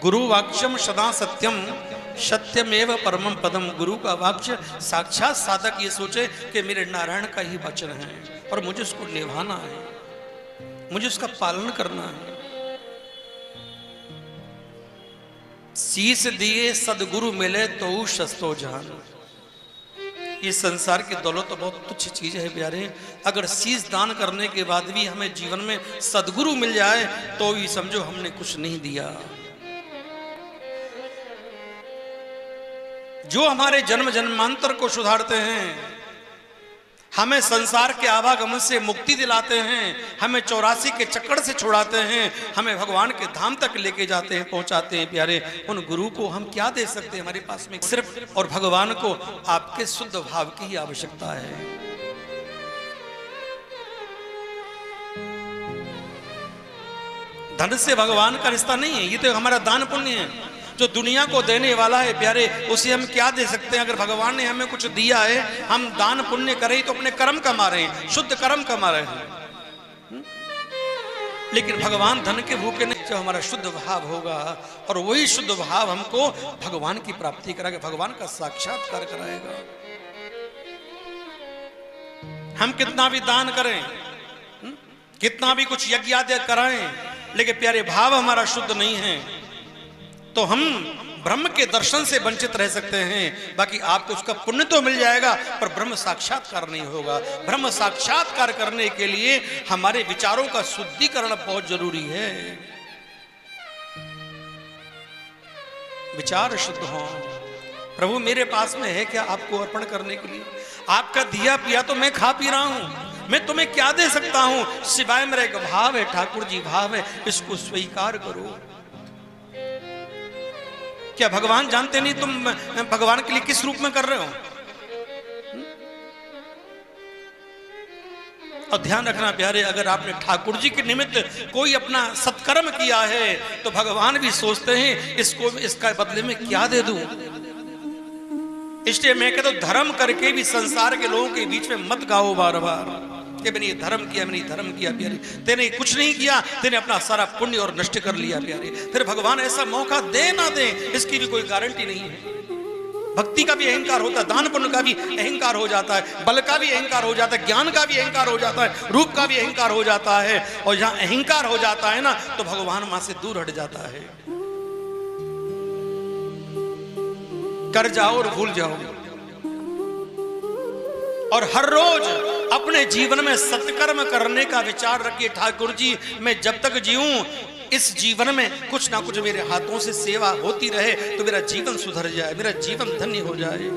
गुरु वाक्यम सदा सत्यम सत्यमेव परमम पदम। गुरु का वाक्य साक्षात साधक ये सोचे कि मेरे नारायण का ही वचन है और मुझे उसको निभाना है, मुझे उसका पालन करना है। शीस दिए सदगुरु मिले तो शस्तो जान। इस संसार की दौलत तो बहुत तुच्छ चीज है प्यारे। अगर शीश दान करने के बाद भी हमें जीवन में सदगुरु मिल जाए तो भी समझो हमने कुछ नहीं दिया। जो हमारे जन्म जन्मांतर को सुधारते हैं, हमें संसार के आवागमन से मुक्ति दिलाते हैं, हमें 84 के चक्कर से छुड़ाते हैं, हमें भगवान के धाम तक लेके जाते हैं, पहुंचाते हैं प्यारे, उन गुरु को हम क्या दे सकते हैं? हमारे पास में सिर्फ और भगवान को आपके शुद्ध भाव की ही आवश्यकता है। धन से भगवान का रिश्ता नहीं है, ये तो हमारा दान पुण्य है। जो दुनिया को देने वाला है प्यारे, उसे हम क्या दे सकते हैं? अगर भगवान ने हमें कुछ दिया है, हम दान पुण्य करें तो अपने कर्म कमा रहे हैं, शुद्ध कर्म कमा रहे हैं। लेकिन भगवान धन के भूखे नहीं। जब हमारा शुद्ध भाव होगा और वही शुद्ध भाव हमको भगवान की प्राप्ति कराएगा, भगवान का साक्षात्कार कराएगा। हम कितना भी दान करें, कितना भी कुछ यज्ञ आदि कराएं, लेकिन प्यारे भाव हमारा शुद्ध नहीं है तो हम ब्रह्म के दर्शन से वंचित रह सकते हैं। बाकी आपको उसका पुण्य तो मिल जाएगा पर ब्रह्म साक्षात्कार नहीं होगा। ब्रह्म साक्षात्कार करने के लिए हमारे विचारों का शुद्धिकरण बहुत जरूरी है। विचार शुद्ध हो। प्रभु मेरे पास में है क्या आपको अर्पण करने के लिए? आपका दिया पिया तो मैं खा पी रहा हूं, मैं तुम्हें क्या दे सकता हूं सिवाय मेरा एक भाव है, ठाकुर जी भाव है, इसको स्वीकार करो। क्या भगवान जानते नहीं तुम भगवान के लिए किस रूप में कर रहे हो? और ध्यान रखना प्यारे, अगर आपने ठाकुर जी के निमित्त कोई अपना सत्कर्म किया है तो भगवान भी सोचते हैं इसको इसका बदले में क्या दे दूं। इसलिए मैं कहता हूं धर्म करके भी संसार के लोगों के बीच में मत गाओ बार बार कि मैंने ये धर्म किया, मैंने ये धर्म किया। प्यारे तेने कुछ नहीं किया, तेने अपना सारा पुण्य और नष्ट कर लिया। प्यारे फिर भगवान ऐसा मौका दे ना दे इसकी भी कोई गारंटी नहीं है। भक्ति का भी अहंकार होता है, दान पुण्य का भी अहंकार हो जाता है, बल का भी अहंकार हो जाता है, ज्ञान का भी अहंकार हो जाता है, रूप का भी अहंकार हो जाता है। और जहां अहंकार हो जाता है ना तो भगवान वहां से दूर हट जाता है। कर जाओ और भूल जाओ। और हर रोज अपने जीवन में सत्कर्म करने का विचार रखिए। ठाकुर जी मैं जब तक जीऊं इस जीवन में कुछ ना कुछ मेरे हाथों से सेवा होती रहे तो मेरा जीवन सुधर जाए, मेरा जीवन धन्य हो जाए।